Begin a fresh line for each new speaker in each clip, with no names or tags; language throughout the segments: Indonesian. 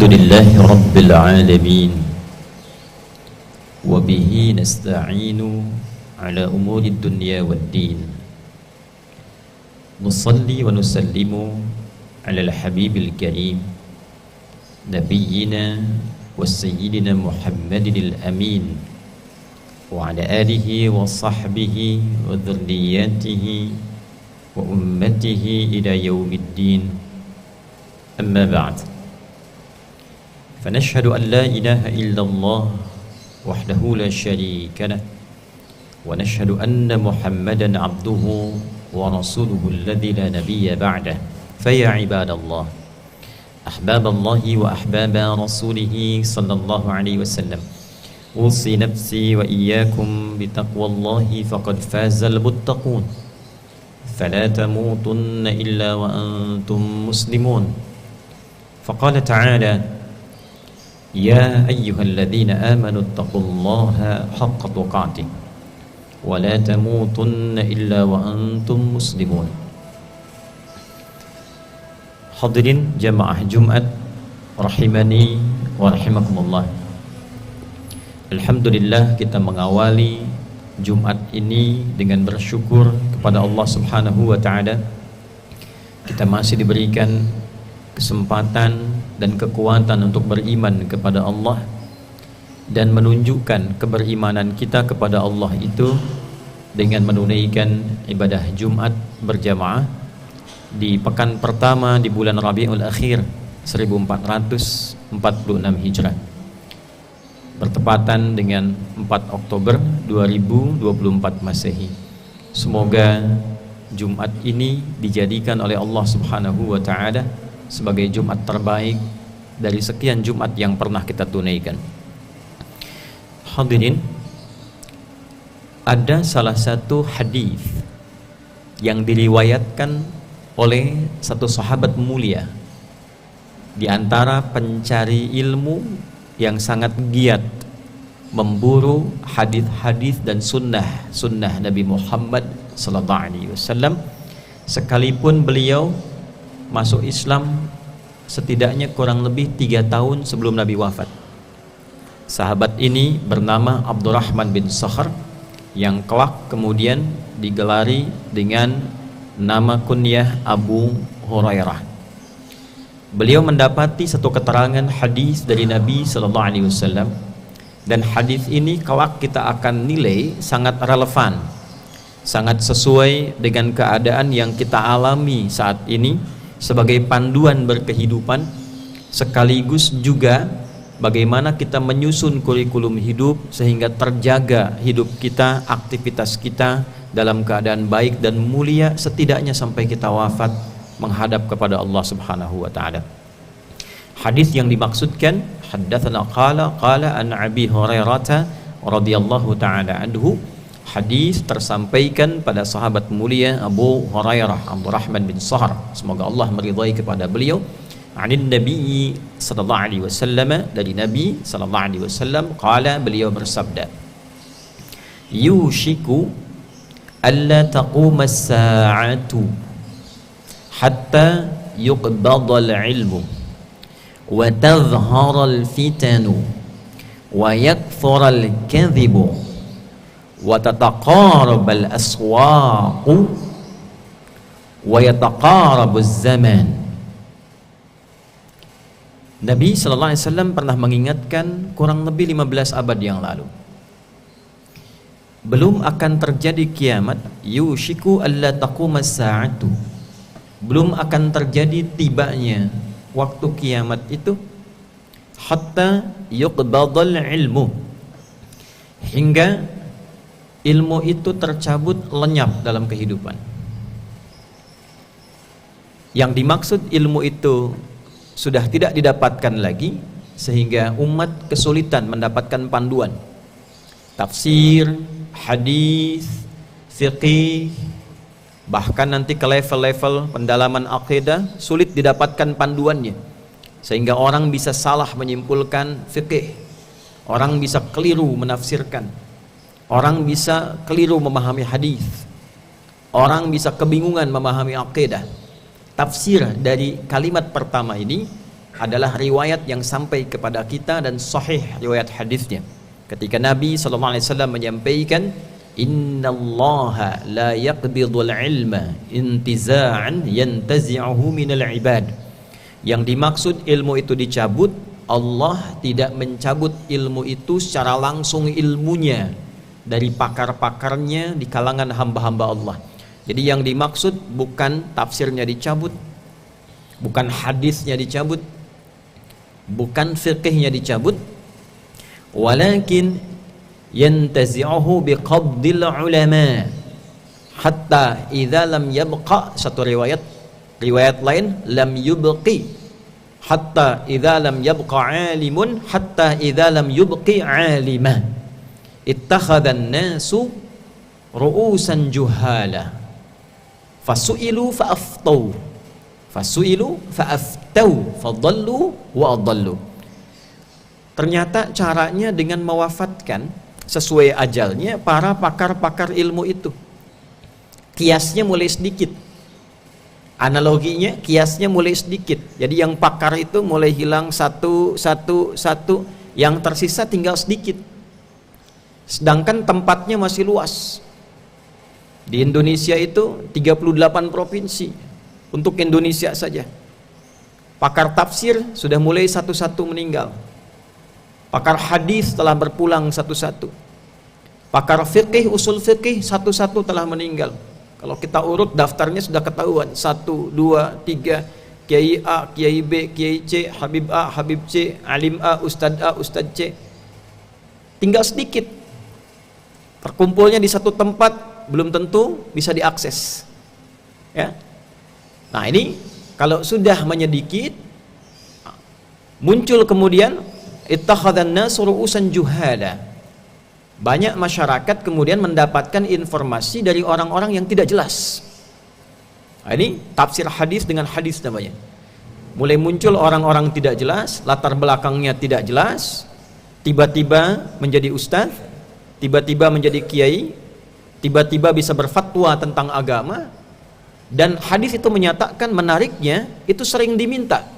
الحمد لله رب العالمين وبه نستعين على أمور الدنيا والدين نصلي ونسلم على الحبيب الكريم نبينا وسيدنا محمد الأمين وعلى آله وصحبه وذرياته وأمته إلى يوم الدين أما بعد فنشهد أن لا إله إلا الله وحده لا شريك له ونشهد أن محمدا عبده ورسوله الذي لا نبي بعده فيا عباد الله أحباب الله وأحباب رسوله صلى الله عليه وسلم أوصي نفسي وإياكم بتقوى الله فقد فاز المتقون فلا تموتن إلا وأنتم مسلمون فقال تعالى يا أيها الذين آمنوا اتقوا الله حق تقاته ولا تموتن إلا وأنتم مسلمون. Hadirin jamaah Jumat rahimani wa rahimakumullah. Alhamdulillah kita mengawali Jumat ini dengan bersyukur kepada Allah Subhanahu wa taala. Kita masih diberikan kesempatan dan kekuatan untuk beriman kepada Allah dan menunjukkan keberimanan kita kepada Allah itu dengan menunaikan ibadah Jumat berjamaah di pekan pertama di bulan Rabiul Akhir 1446 Hijrah bertepatan dengan 4 Oktober 2024 Masehi. Semoga Jumat ini dijadikan oleh Allah Subhanahu wa taala sebagai Jumat terbaik dari sekian Jumat yang pernah kita tunaikan. Hadirin, ada salah satu hadis yang diriwayatkan oleh satu sahabat mulia di antara pencari ilmu yang sangat giat memburu hadis-hadis dan sunnah Nabi Muhammad sallallahu alaihi wasallam, sekalipun beliau masuk Islam setidaknya kurang lebih 3 tahun sebelum Nabi wafat. Sahabat ini bernama Abdurrahman bin Sakhr yang kelak kemudian digelari dengan nama kunyah Abu Hurairah. Beliau mendapati satu keterangan hadis dari Nabi sallallahu alaihi wasallam, dan hadis ini kelak kita akan nilai sangat relevan, sangat sesuai dengan keadaan yang kita alami saat ini sebagai panduan berkehidupan, sekaligus juga bagaimana kita menyusun kurikulum hidup sehingga terjaga hidup kita, aktivitas kita dalam keadaan baik dan mulia setidaknya sampai kita wafat menghadap kepada Allah Subhanahu wa taala. Hadis yang dimaksudkan haddatsana qala an Abi Hurairah radhiyallahu taala anhu. Hadis tersampaikan pada sahabat mulia Abu Hurairah Abdurrahman bin Sakhr, semoga Allah meridai kepada beliau, anin Nabi sallallahu alaihi wasallam, dari Nabi sallallahu alaihi wasallam, qala, beliau bersabda, yushiku alla taquma as-sa'atu hatta yuqbada al-ilmu wa tadhhara al-fitanu wa yakthura al-kadhibu wa tataqarabal aswaqu wa yataqarabuz zaman. Nabi sallallahu alaihi wasallam pernah mengingatkan kurang lebih 15 abad yang lalu, belum akan terjadi kiamat, yushiku alla taqumas sa'atu, belum akan terjadi tibanya waktu kiamat itu, hatta yuqbadal ilmu, hingga ilmu itu tercabut, lenyap dalam kehidupan. Yang dimaksud ilmu itu sudah tidak didapatkan lagi, sehingga umat kesulitan mendapatkan panduan tafsir, hadis, fiqih, bahkan nanti ke level-level pendalaman akidah sulit didapatkan panduannya, sehingga orang bisa salah menyimpulkan fiqih, orang bisa keliru menafsirkan, orang bisa keliru memahami hadis, orang bisa kebingungan memahami akidah. Tafsir dari kalimat pertama ini adalah riwayat yang sampai kepada kita dan sahih riwayat hadisnya. Ketika Nabi SAW menyampaikan, innallaha la yaqbidul ilma intiza'an yantazi'uhu minal ibad. Yang dimaksud ilmu itu dicabut, Allah tidak mencabut ilmu itu secara langsung ilmunya dari pakar-pakarnya di kalangan hamba-hamba Allah. Jadi yang dimaksud bukan tafsirnya dicabut, bukan hadisnya dicabut, bukan fiqihnya dicabut, walakin yantazi'uhu biqabdil ulama hatta idza lam yabqa, satu riwayat lain lam yubqi hatta idza lam yabqa alimun hatta idza lam yubqi alima ittakhadhan nasu ru'usan juhala fasu'ilu fa'aftau fasu'ilu fa'aftau fadallu wa adallu. Ternyata caranya dengan mewafatkan sesuai ajalnya para pakar-pakar ilmu itu. Kiasnya mulai sedikit, analoginya kiasnya mulai sedikit. Jadi yang pakar itu mulai hilang satu, yang tersisa tinggal sedikit. Sedangkan tempatnya masih luas. Di Indonesia itu 38 provinsi untuk Indonesia saja. Pakar tafsir sudah mulai satu-satu meninggal. Pakar hadis telah berpulang satu-satu. Pakar fikih, usul fikih satu-satu telah meninggal. Kalau kita urut daftarnya sudah ketahuan. 1, 2, 3, Kiai A, Kiai B, Kiai C, Habib A, Habib C, Alim A, Ustadz C. Tinggal sedikit. Terkumpulnya di satu tempat belum tentu bisa diakses. Ya. Nah ini kalau sudah menyedikit, muncul kemudian ittakhadhan nasu ru'usan juhala. Banyak masyarakat kemudian mendapatkan informasi dari orang-orang yang tidak jelas. Nah, ini tafsir hadis dengan hadis namanya. Mulai muncul orang-orang tidak jelas, latar belakangnya tidak jelas, tiba-tiba menjadi ustadz, tiba-tiba menjadi kiai, tiba-tiba bisa berfatwa tentang agama. Dan hadis itu menyatakan, menariknya itu sering diminta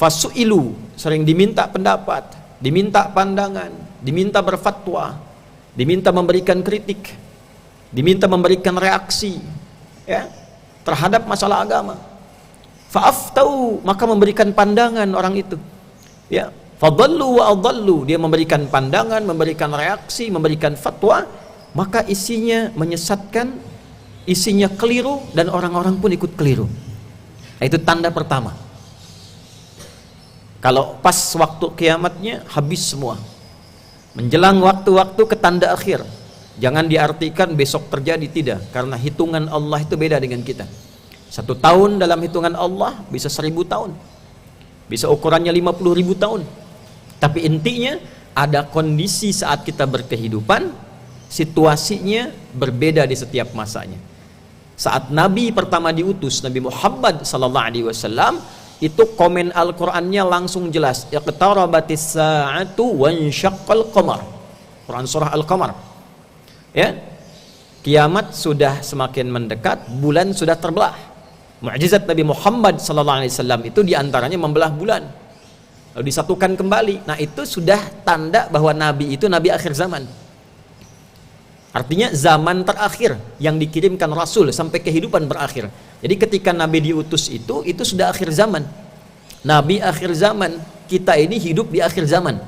fasu'ilu, sering diminta pendapat, diminta pandangan, diminta berfatwa, diminta memberikan kritik, diminta memberikan reaksi ya terhadap masalah agama. Fa'aftau, maka memberikan pandangan orang itu ya. Fadallu wa adallu, dia memberikan pandangan, memberikan reaksi, memberikan fatwa, maka isinya menyesatkan, isinya keliru, dan orang-orang pun ikut keliru. Nah, itu tanda pertama. Kalau pas waktu kiamatnya habis semua. Menjelang waktu-waktu ke tanda akhir, jangan diartikan besok terjadi, tidak, karena hitungan Allah itu beda dengan kita. 1 tahun dalam hitungan Allah bisa 1000 tahun, bisa ukurannya 50.000 tahun. Tapi intinya ada kondisi saat kita berkehidupan, situasinya berbeda di setiap masanya. Saat Nabi pertama diutus, Nabi Muhammad SAW, itu komen Al-Qur'annya langsung jelas, iqtarabatis sa'atu wansyaqqal qamar. Quran surah Al-Qamar. Ya. Kiamat sudah semakin mendekat, bulan sudah terbelah. Mukjizat Nabi Muhammad SAW itu diantaranya membelah bulan, lalu disatukan kembali. Nah, itu sudah tanda bahwa Nabi itu Nabi akhir zaman. Artinya zaman terakhir yang dikirimkan Rasul sampai kehidupan berakhir. Jadi ketika Nabi diutus itu sudah akhir zaman. Nabi akhir zaman, kita ini hidup di akhir zaman.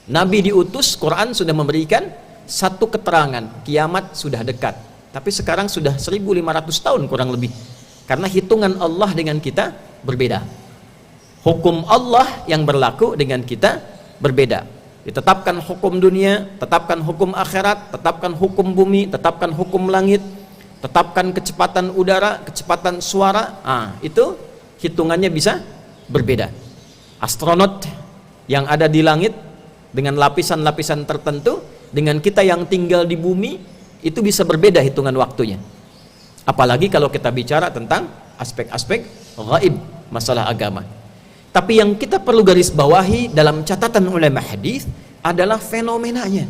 Nabi diutus, Quran sudah memberikan satu keterangan, kiamat sudah dekat. Tapi sekarang sudah 1500 tahun kurang lebih. Karena hitungan Allah dengan kita berbeda. Hukum Allah yang berlaku dengan kita berbeda. Ditetapkan hukum dunia, tetapkan hukum akhirat, tetapkan hukum bumi, tetapkan hukum langit, tetapkan kecepatan udara, kecepatan suara. Itu hitungannya bisa berbeda. Astronot yang ada di langit dengan lapisan-lapisan tertentu, dengan kita yang tinggal di bumi, itu bisa berbeda hitungan waktunya. Apalagi kalau kita bicara tentang aspek-aspek gaib, masalah agama. Tapi yang kita perlu garis bawahi dalam catatan ulama hadis adalah fenomenanya.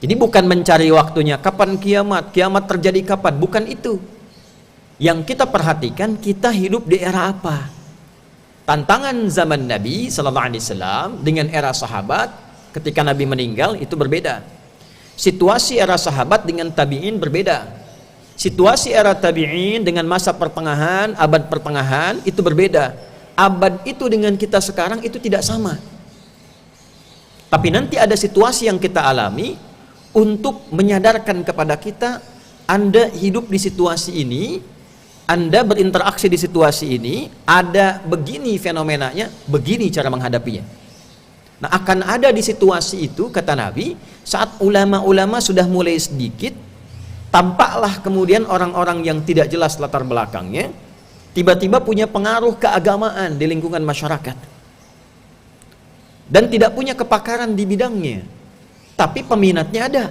Jadi bukan mencari waktunya, kapan kiamat terjadi kapan, bukan itu. Yang kita perhatikan, kita hidup di era apa? Tantangan zaman Nabi sallallahu alaihi wasallam dengan era sahabat ketika Nabi meninggal itu berbeda. Situasi era sahabat dengan tabi'in berbeda. Situasi era tabi'in dengan masa pertengahan, abad pertengahan itu berbeda. Abad itu dengan kita sekarang itu tidak sama. Tapi nanti ada situasi yang kita alami untuk menyadarkan kepada kita, Anda hidup di situasi ini, Anda berinteraksi di situasi ini, ada begini fenomenanya, begini cara menghadapinya. Nah, akan ada di situasi itu, kata Nabi, saat ulama-ulama sudah mulai sedikit, tampaklah kemudian orang-orang yang tidak jelas latar belakangnya, tiba-tiba punya pengaruh keagamaan di lingkungan masyarakat. Dan tidak punya kepakaran di bidangnya, tapi peminatnya ada.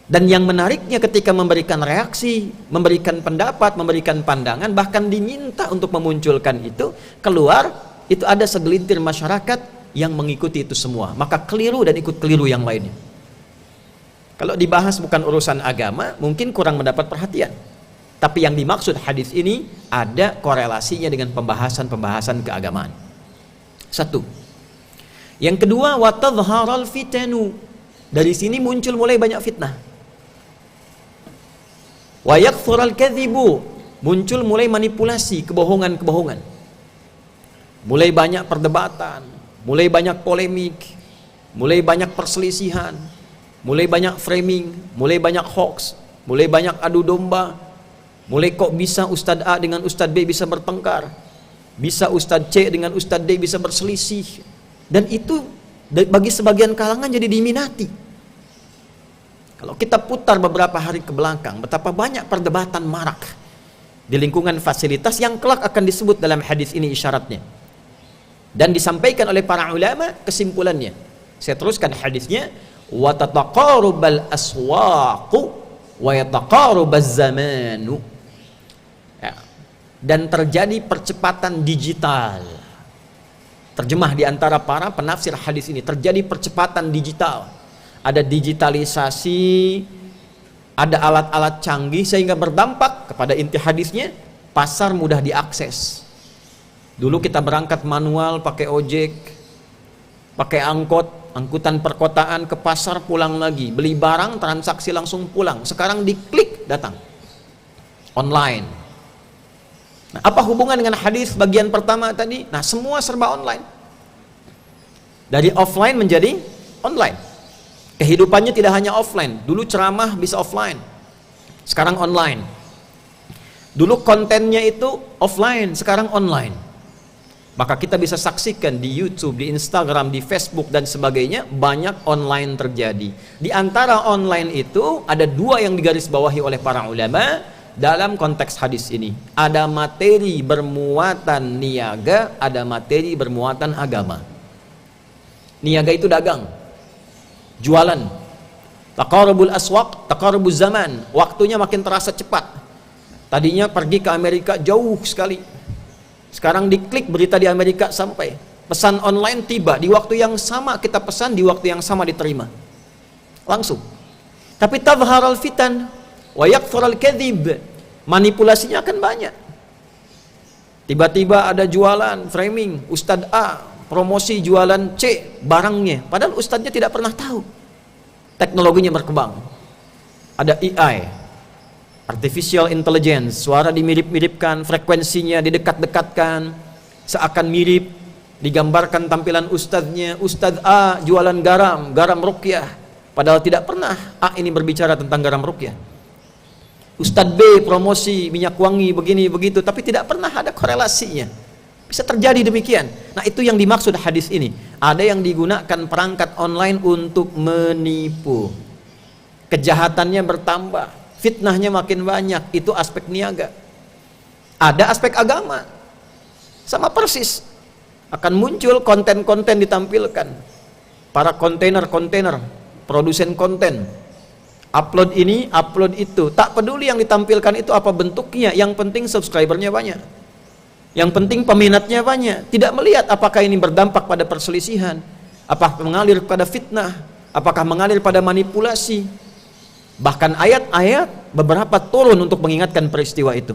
Dan yang menariknya ketika memberikan reaksi, memberikan pendapat, memberikan pandangan, bahkan diminta untuk memunculkan itu, keluar, itu ada segelintir masyarakat yang mengikuti itu semua, maka keliru dan ikut keliru yang lainnya. Kalau dibahas bukan urusan agama, mungkin kurang mendapat perhatian. Tapi yang dimaksud hadis ini ada korelasinya dengan pembahasan-pembahasan keagamaan. Satu. Yang kedua, watadharal fitanu. Dari sini muncul mulai banyak fitnah. Wa yakthural kadhibu. Muncul mulai manipulasi, kebohongan-kebohongan. Mulai banyak perdebatan, mulai banyak polemik, mulai banyak perselisihan, mulai banyak framing, mulai banyak hoax, mulai banyak adu domba, mulai kok bisa Ustadz A dengan Ustadz B bisa bertengkar, bisa Ustadz C dengan Ustadz D bisa berselisih, dan itu bagi sebagian kalangan jadi diminati. Kalau kita putar beberapa hari ke belakang, betapa banyak perdebatan marak di lingkungan fasilitas yang kelak akan disebut dalam hadis ini isyaratnya. Dan disampaikan oleh para ulama kesimpulannya. Saya teruskan hadisnya, wa tataqarubal aswaqu wa yataqarubaz zamanu. Ya. Dan terjadi percepatan digital. Terjemah di antara para penafsir hadis ini, terjadi percepatan digital. Ada digitalisasi, ada alat-alat canggih sehingga berdampak kepada inti hadisnya, pasar mudah diakses. Dulu kita berangkat manual, pakai ojek, pakai angkutan perkotaan ke pasar, pulang lagi, beli barang, transaksi langsung pulang. Sekarang diklik datang, online. Nah, apa hubungan dengan hadis bagian pertama tadi? Nah, semua serba online. Dari offline menjadi online. Kehidupannya tidak hanya offline. Dulu ceramah bisa offline, sekarang online. Dulu kontennya itu offline, sekarang online. Maka kita bisa saksikan di YouTube, di Instagram, di Facebook dan sebagainya, banyak online terjadi. Di antara online itu ada dua yang digarisbawahi oleh para ulama dalam konteks hadis ini. Ada materi bermuatan niaga, ada materi bermuatan agama. Niaga itu dagang, jualan. Taqarubul aswaq, taqarubuz zaman. Waktunya makin terasa cepat. Tadinya pergi ke Amerika jauh sekali. Sekarang diklik berita di Amerika sampai. Pesan online tiba di waktu yang sama, kita pesan di waktu yang sama diterima. Langsung. Tapi tadharal fitan wa yakfural kadhib. Manipulasinya akan banyak. Tiba-tiba ada jualan framing, Ustadz A promosi jualan C barangnya, padahal ustadznya tidak pernah tahu. Teknologinya berkembang. Ada AI, artificial intelligence, suara dimirip-miripkan, frekuensinya didekat-dekatkan, seakan mirip, digambarkan tampilan ustadznya, Ustadz A jualan garam ruqyah, padahal tidak pernah A ini berbicara tentang garam ruqyah. Ustadz B promosi minyak wangi begini begitu, tapi tidak pernah ada korelasinya. Bisa terjadi demikian. Nah, itu yang dimaksud hadis ini. Ada yang digunakan perangkat online untuk menipu. Kejahatannya bertambah, fitnahnya makin banyak. Itu aspek niaga. Ada aspek agama, sama persis. Akan muncul konten-konten ditampilkan. Para kontainer, produsen konten, upload ini, upload itu. Tak peduli yang ditampilkan itu apa bentuknya, yang penting subscribernya banyak, yang penting peminatnya banyak. Tidak melihat apakah ini berdampak pada perselisihan, apakah mengalir pada fitnah, apakah mengalir pada manipulasi. Bahkan ayat-ayat beberapa turun untuk mengingatkan peristiwa itu.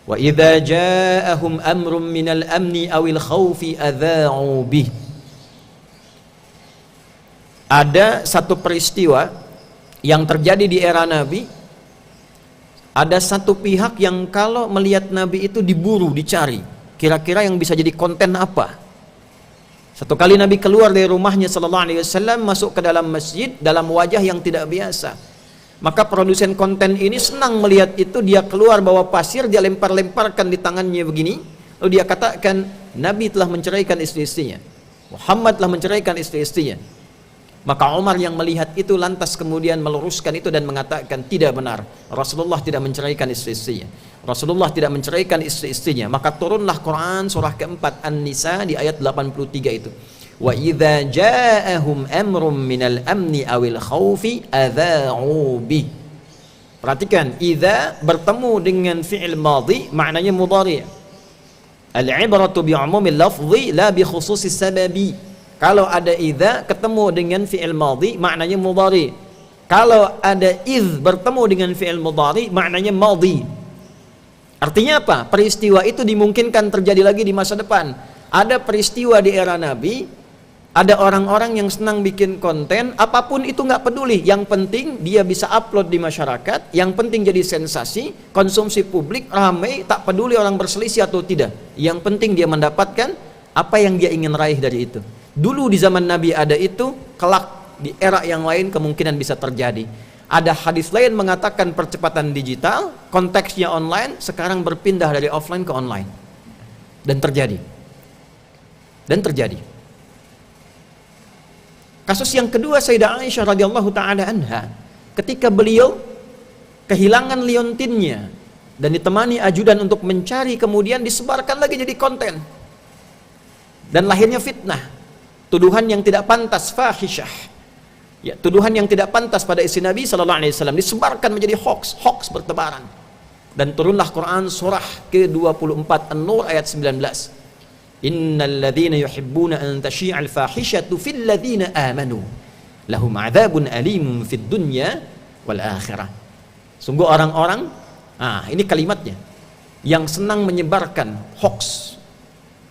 Wa idza ja'ahum amrun minal amni awil khaufi adza'u bih. Ada satu peristiwa yang terjadi di era Nabi. Ada satu pihak yang kalau melihat Nabi itu diburu, dicari. Kira-kira yang bisa jadi konten apa? Satu kali Nabi keluar dari rumahnya sallallahu alaihi wasallam, masuk ke dalam masjid dalam wajah yang tidak biasa. Maka produsen konten ini senang melihat itu, dia keluar bawa pasir, dia lempar-lemparkan di tangannya begini, lalu dia katakan, Nabi telah menceraikan istri-istrinya, Muhammad telah menceraikan istri-istrinya. Maka Umar yang melihat itu lantas kemudian meluruskan itu dan mengatakan, tidak benar, Rasulullah tidak menceraikan istri-istrinya, Rasulullah tidak menceraikan istri-istrinya. Maka turunlah Quran surah keempat An-Nisa di ayat 83 itu. Wa idza ja'ahum amrun minal amni awil khaufi adza'u bi. Perhatikan, idza bertemu dengan fi'il madhi maknanya mudhari'. Al-ibratu bi umumil lafzi la bi khususis sababi. Kalau ada idza ketemu dengan fi'il madhi maknanya mudhari'. Kalau ada idz bertemu dengan fi'il mudhari maknanya madhi. Artinya apa? Peristiwa itu dimungkinkan terjadi lagi di masa depan. Ada peristiwa di era Nabi, ada orang-orang yang senang bikin konten, apapun itu nggak peduli. Yang penting dia bisa upload di masyarakat, yang penting jadi sensasi, konsumsi publik, ramai, tak peduli orang berselisih atau tidak. Yang penting dia mendapatkan apa yang dia ingin raih dari itu. Dulu di zaman Nabi ada itu, kelak di era yang lain kemungkinan bisa terjadi. Ada hadis lain mengatakan percepatan digital, konteksnya online, sekarang berpindah dari offline ke online. Dan terjadi. Kasus yang kedua Sayyidah Aisyah radhiyallahu taala anha, ketika beliau kehilangan liontinnya dan ditemani ajudan untuk mencari, kemudian disebarkan lagi jadi konten. Dan lahirnya fitnah, tuduhan yang tidak pantas, fahisyah. Ya, tuduhan yang tidak pantas pada istri Nabi sallallahu alaihi wasallam disebarkan menjadi hoax bertebaran. Dan turunlah Quran surah ke-24 An-Nur ayat 19. Innal ladzina yuhibbuna an tashi'al fahishatu fil ladzina amanu lahum 'adzabun alimun fid dunya wal akhirah. Sungguh orang-orang, ini kalimatnya, yang senang menyebarkan hoax,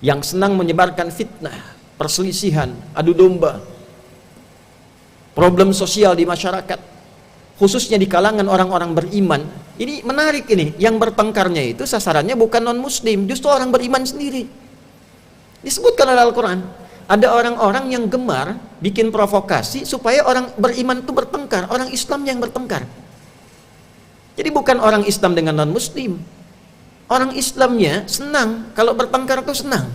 yang senang menyebarkan fitnah, perselisihan, adu domba, problem sosial di masyarakat, khususnya di kalangan orang-orang beriman. Ini menarik ini, yang bertengkarnya itu sasarannya bukan non muslim, justru orang beriman sendiri. Disebutkan oleh Al-Quran, ada orang-orang yang gemar bikin provokasi supaya orang beriman itu bertengkar, orang Islam yang bertengkar. Jadi bukan orang Islam dengan non-Muslim, orang Islamnya senang kalau bertengkar itu senang,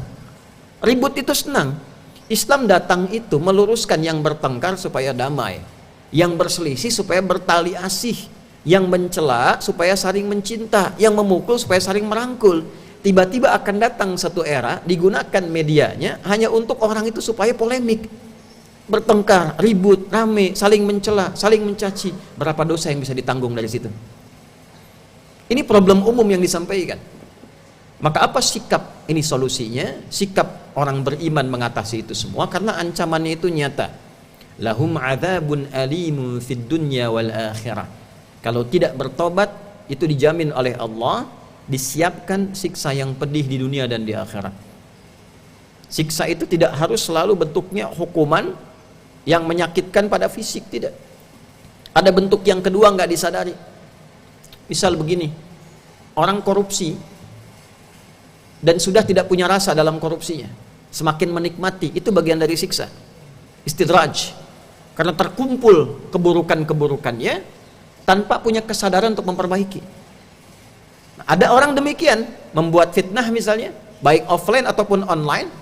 ribut itu senang. Islam datang itu meluruskan yang bertengkar supaya damai, yang berselisih supaya bertali asih, yang mencela supaya saling mencinta, yang memukul supaya saling merangkul. Tiba-tiba akan datang satu era digunakan medianya hanya untuk orang itu supaya polemik, bertengkar, ribut, rame, saling mencela, saling mencaci. Berapa dosa yang bisa ditanggung dari situ? Ini problem umum yang disampaikan. Maka apa sikap? Ini solusinya, sikap orang beriman mengatasi itu semua, karena ancamannya itu nyata. Lahum adzabun alimun fid dunya wal akhirah. Kalau tidak bertobat, itu dijamin oleh Allah disiapkan siksa yang pedih di dunia dan di akhirat. Siksa itu tidak harus selalu bentuknya hukuman yang menyakitkan pada fisik, tidak. Ada bentuk yang kedua nggak disadari. Misal begini, orang korupsi dan sudah tidak punya rasa dalam korupsinya, semakin menikmati, itu bagian dari siksa, istidraj, karena terkumpul keburukan-keburukannya tanpa punya kesadaran untuk memperbaiki. Ada orang demikian, membuat fitnah misalnya, baik offline ataupun online,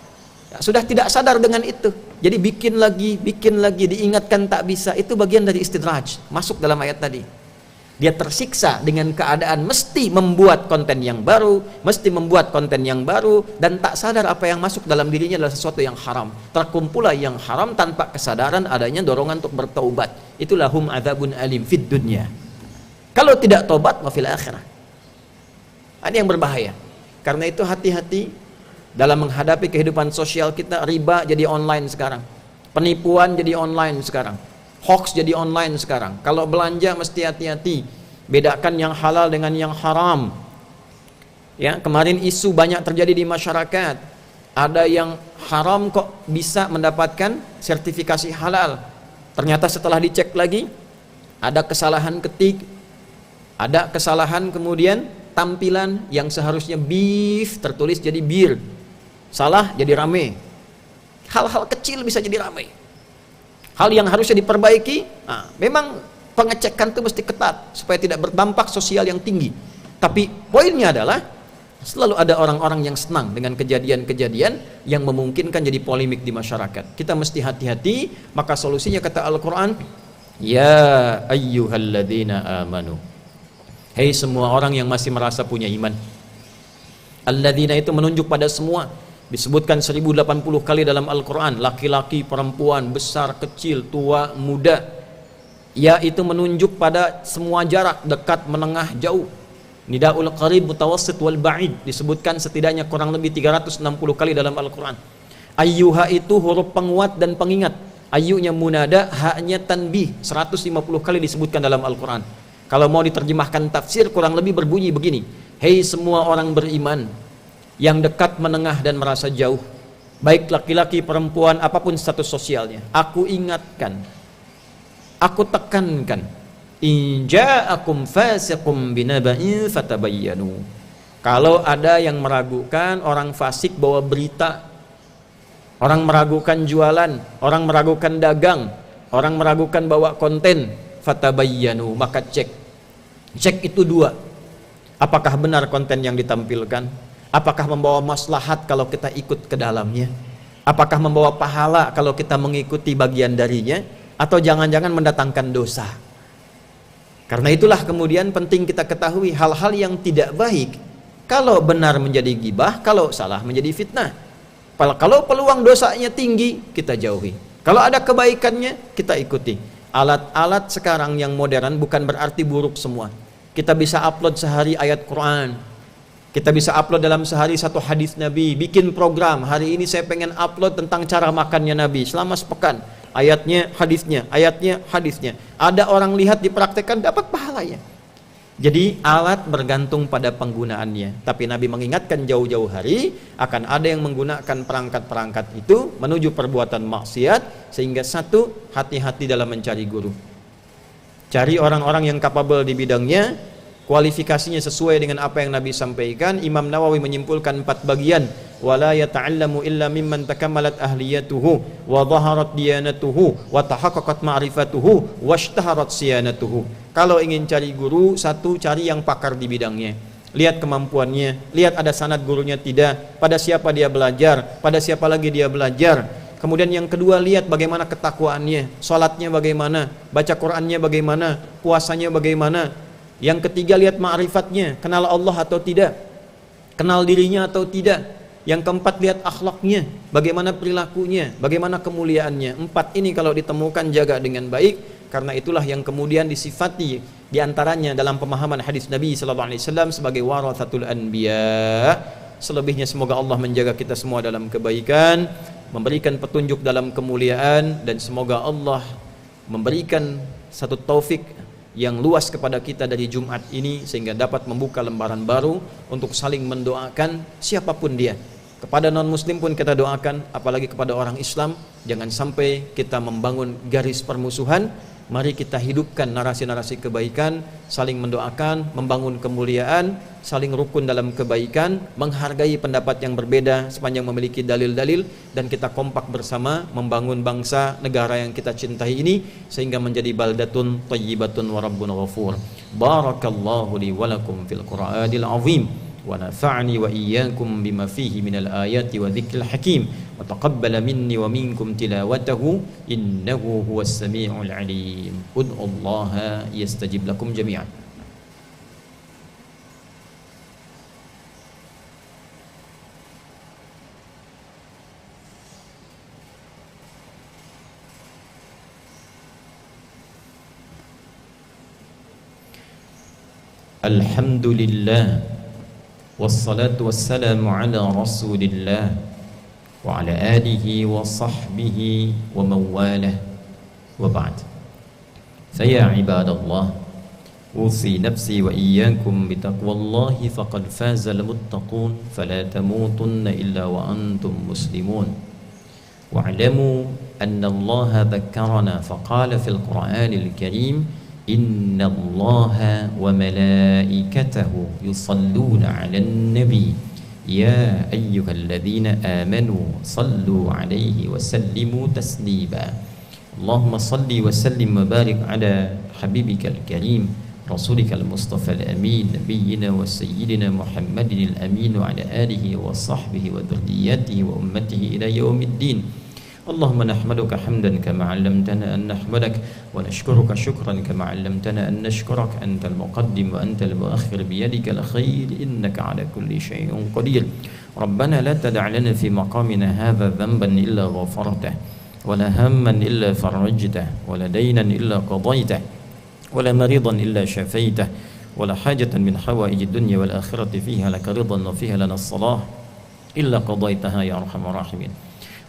ya, sudah tidak sadar dengan itu. Jadi bikin lagi, diingatkan tak bisa, itu bagian dari istidraj, masuk dalam ayat tadi. Dia tersiksa dengan keadaan mesti membuat konten yang baru, dan tak sadar apa yang masuk dalam dirinya adalah sesuatu yang haram. Terkumpulah yang haram tanpa kesadaran adanya dorongan untuk bertaubat. Itulah hum adzabun alim fid dunya. Kalau tidak tobat, wa fil akhirah. Ini yang berbahaya. Karena itu hati-hati dalam menghadapi kehidupan sosial kita. Riba jadi online sekarang, penipuan jadi online sekarang, hoax jadi online sekarang. Kalau belanja mesti hati-hati, bedakan yang halal dengan yang haram.
Ya, kemarin isu banyak terjadi di masyarakat. Ada yang haram kok bisa mendapatkan sertifikasi halal. Ternyata setelah dicek lagi ada kesalahan ketik, ada kesalahan kemudian tampilan yang seharusnya beef tertulis jadi beer. Salah jadi rame. Hal-hal kecil bisa jadi ramai. Hal yang harusnya diperbaiki, memang pengecekan itu mesti ketat supaya tidak berdampak sosial yang tinggi. Tapi poinnya adalah selalu ada orang-orang yang senang dengan kejadian-kejadian yang memungkinkan jadi polemik di masyarakat. Kita mesti hati-hati. Maka solusinya kata Al-Quran, ya ayyuhalladzina amanu, hei semua orang yang masih merasa punya iman. Alladzina itu menunjuk pada semua. Disebutkan 1080 kali dalam Al-Quran. Laki-laki, perempuan, besar, kecil, tua, muda. Ya itu menunjuk pada semua jarak, dekat, menengah, jauh. Nidaul qarib, mutawassit, wal ba'id. Disebutkan setidaknya kurang lebih 360 kali dalam Al-Quran. Ayyuha itu huruf penguat dan pengingat. Ayyunya munada, haknya tanbih. 150 kali disebutkan dalam Al-Quran. Kalau mau diterjemahkan tafsir kurang lebih berbunyi begini. Hei semua orang beriman yang dekat, menengah dan merasa jauh, baik laki-laki, perempuan, apapun status sosialnya, aku ingatkan, aku tekankan, in ja'akum fasiqum binaba'in fatabayyanu. Kalau ada yang meragukan, orang fasik bawa berita, orang meragukan jualan, orang meragukan dagang, orang meragukan bawa konten, fatabayyanu, maka cek. Cek itu dua. Apakah benar konten yang ditampilkan? Apakah membawa maslahat kalau kita ikut ke dalamnya? Apakah membawa pahala kalau kita mengikuti bagian darinya? Atau jangan-jangan mendatangkan dosa? Karena itulah kemudian penting kita ketahui hal-hal yang tidak baik. Kalau benar menjadi gibah, kalau salah menjadi fitnah. Kalau peluang dosanya tinggi, kita jauhi. Kalau ada kebaikannya, kita ikuti. Alat-alat sekarang yang modern bukan berarti buruk semua. Kita bisa upload sehari ayat Quran. Kita bisa upload dalam sehari satu hadis Nabi. Bikin program, hari ini saya pengen upload tentang cara makannya Nabi selama sepekan. Ayatnya, hadisnya, ayatnya, hadisnya. Ada orang lihat dipraktekkan dapat pahalanya. Jadi alat bergantung pada penggunaannya. Tapi Nabi mengingatkan jauh-jauh hari akan ada yang menggunakan perangkat-perangkat itu menuju perbuatan maksiat. Sehingga satu, hati-hati dalam mencari guru. Cari orang-orang yang kapabel di bidangnya, kualifikasinya sesuai dengan apa yang Nabi sampaikan. Imam Nawawi menyimpulkan 4 bagian. Wala yata'allamu illa mimman takammalat ahliyatuhu wa dhaharat diyanatuhu wa tahaqqaqat ma'rifatuhu wa ishtaharat siyanatuhu. Kalau ingin cari guru, satu, cari yang pakar di bidangnya. Lihat kemampuannya, lihat ada sanad gurunya tidak, pada siapa dia belajar, pada siapa lagi dia belajar. Kemudian yang kedua, lihat bagaimana ketakwaannya, salatnya bagaimana, baca Qur'annya bagaimana, puasanya bagaimana. Yang ketiga, lihat ma'rifatnya, kenal Allah atau tidak, kenal dirinya atau tidak. Yang keempat, lihat akhlaknya, bagaimana perilakunya, bagaimana kemuliaannya. 4 ini kalau ditemukan, jaga dengan baik. Karena itulah yang kemudian disifati diantaranya dalam pemahaman hadis Nabi SAW sebagai warathatul anbiya. Selebihnya semoga Allah menjaga kita semua dalam kebaikan, memberikan petunjuk dalam kemuliaan, dan semoga Allah memberikan satu taufik yang luas kepada kita dari Jumat ini sehingga dapat membuka lembaran baru untuk saling mendoakan siapapun dia. Kepada non-muslim pun kita doakan, apalagi kepada orang Islam, jangan sampai kita membangun garis permusuhan. Mari kita hidupkan narasi-narasi kebaikan, saling mendoakan, membangun kemuliaan, saling rukun dalam kebaikan, menghargai pendapat yang berbeda sepanjang memiliki dalil-dalil, dan kita kompak bersama membangun bangsa negara yang kita cintai ini sehingga menjadi baldatun thayyibatun wa rabbun ghafur. Barakallahu li wa lakum fil Qur'anil azim. ونفعني وإياكم بما فيه من الآيات وذكر الحكيم وتقبل مني ومنكم تلاوته إنه هو السميع العليم ادعوا الله يستجب لكم جميعا. الحمد لله والصلاة والسلام على رسول الله وعلى آله وصحبه ومن والاه وبعد. فيا عباد الله
أوصي نفسي وإياكم بتقوى الله فقد فاز المتقون فلا تموتن إلا وأنتم مسلمون واعلموا أن الله ذكرنا فقال في القرآن الكريم إن الله وملائكته يصلون على النبي يا أيها الذين آمنوا صلوا عليه وسلموا تسليما اللهم صل وسلم وبارك على حبيبك الكريم رسولك المصطفى الأمين نبينا وسيدنا محمد الأمين وعلى آله وصحبه وذريته وأمته إلى يوم الدين اللهم نحمدك حمدا كما علمتنا أن نحمدك ونشكرك شكرا كما علمتنا أن نشكرك أنت المقدم وأنت المؤخر بيدك الخير إنك على كل شيء قدير ربنا لا تدع لنا في مقامنا هذا ذنبا إلا غفرته ولا هما إلا فرجته ولا دينا إلا قضيته ولا مريضا إلا شفيته ولا حاجة من حوائج الدنيا والآخرة فيها لك رضا وفيها لنا الصلاح إلا قضيتها يا أرحم الراحمين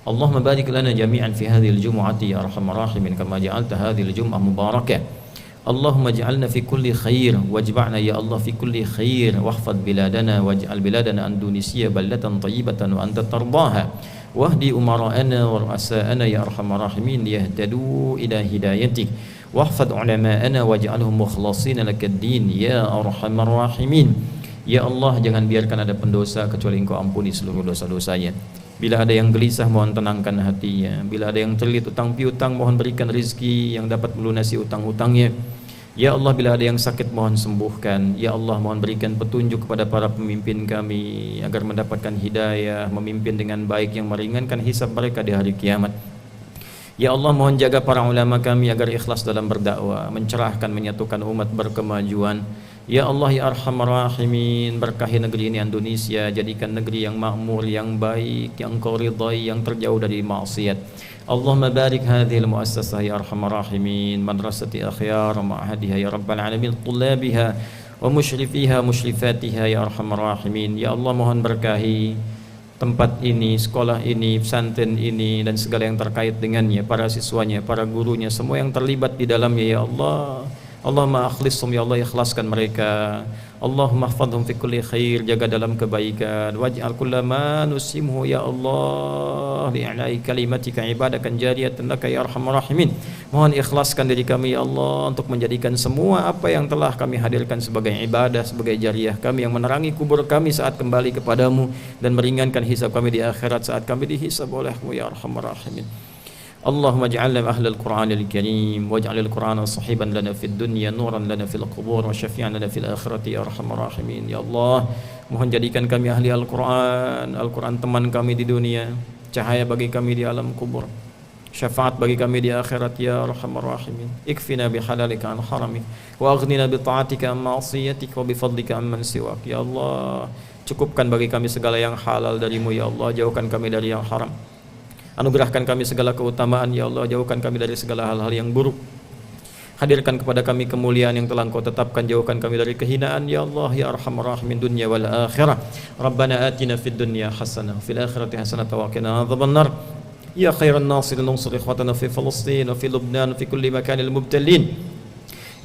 اللهم بارك لنا جميعا في هذه الجمعة يا أرحم الراحمين كما جعلت هذه الجمعة مباركة اللهم اجعلنا في كل خير واجمعنا يا الله في كل خير واحفظ بلادنا واجعل بلادنا أندونيسيا بلدة طيبة وأنت ترضاها واهدي أمراءنا ورؤساءنا يا أرحم الراحمين ليهتدوا إلى هدايتك واحفظ علماءنا واجعلهم مخلصين لك الدين يا أرحم الراحمين ya Allah jangan biarkan ada pendosa kecuali Engkau ampuni seluruh dosa-dosanya. Bila ada yang gelisah mohon tenangkan hatinya. Bila ada yang terlilit utang piutang mohon berikan rezeki yang dapat melunasi utang-utangnya. Ya Allah bila ada yang sakit mohon sembuhkan. Ya Allah mohon berikan petunjuk kepada para pemimpin kami agar mendapatkan hidayah, memimpin dengan baik yang meringankan hisab mereka di hari kiamat. Ya Allah mohon jaga para ulama kami agar ikhlas dalam berdakwah, mencerahkan, menyatukan umat berkemajuan. Ya Allah ya Arhamar Rahimin, berkahi negeri ini Indonesia, jadikan negeri yang makmur, yang baik, yang Engkau ridai, yang terjauh dari maksiat. Allahumma barik hadhil muassasah ya Arhamar Rahimin, madrasati akhyar wa ma'hadiha ya Rabbal Alamin, tullabiha wa musyrifiha musyrifatiha ya Arhamar Rahimin. Ya Allah mohon berkahi tempat ini, sekolah ini, pesantren ini dan segala yang terkait dengannya, para siswanya, para gurunya, semua yang terlibat di dalamnya ya Allah. Allahumma akhlishum ya Allah, ikhlaskan mereka. Allahumma hafadhum fi kulli khair, jaga dalam kebaikan. Waj'al kullama nusimhu ya Allah li'ala'i kalimatika ibadakan jariyatan laka ya Arhamar Rahimin. Mohon ikhlaskan diri kami ya Allah untuk menjadikan semua apa yang telah kami hadirkan sebagai ibadah, sebagai jariyah kami yang menerangi kubur kami saat kembali kepadamu dan meringankan hisab kami di akhirat saat kami dihisab olehmu ya Arhamar Rahimin. اللهم اجعلنا أهل القرآن الكريم واجعل القرآن صحيبا لنا في الدنيا نورا لنا في القبور وشفيعا لنا في الآخرة يا أرحم الراحمين. Ya Allah mohon jadikan kami ahli Al-Quran, Al-Quran teman kami di dunia, cahaya bagi kami di alam kubur, syafaat bagi kami di akhirat ya Arhamar Rahimin. Ikfina bihalalika an haramik wa aghnina bi ta'atika an ma'siyatik wa bi fadlika amman siwak. Ya Allah cukupkan bagi kami segala yang halal darimu ya Allah, jauhkan kami dari yang haram. Anugerahkan kami segala keutamaan ya Allah, jauhkan kami dari segala hal-hal yang buruk. Hadirkan kepada kami kemuliaan yang telah Engkau tetapkan, jauhkan kami dari kehinaan ya Allah ya Arhamar Rahimin dunya wal akhirah. Rabbana atina fid dunya hasanah fil akhirati hasanah wa qina adzabannar. Ya khairan nasirin unsur ikhwatana fi Palestin wa fi Lebanon fi kulli makanil mubtalin.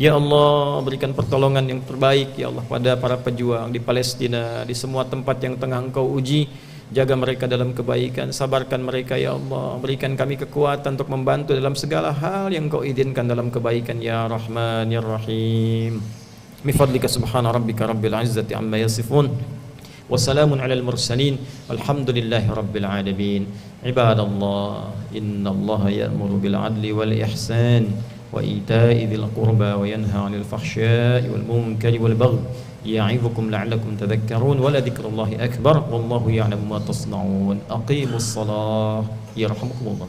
Ya Allah berikan pertolongan yang terbaik ya Allah pada para pejuang di Palestina, di semua tempat yang tengah Engkau uji. Jaga mereka dalam kebaikan, sabarkan mereka ya Allah, berikan kami kekuatan untuk membantu dalam segala hal yang Kau izinkan dalam kebaikan ya Rahman ya Rahim. Bifadlika subhana rabbika rabbil izzati amma yasifun wa salamun alal mursalin walhamdulillahi rabbil alamin. Ibadallah innallaha ya'muru bil adli wal ihsan wa ita'i dzil qurba wa yanha 'anil fahsya'i wal munkari wal baghi يعظكم لعلكم تذكرون ولذكر الله أكبر والله يعلم ما تصنعون أقيموا الصلاة يرحمكم الله.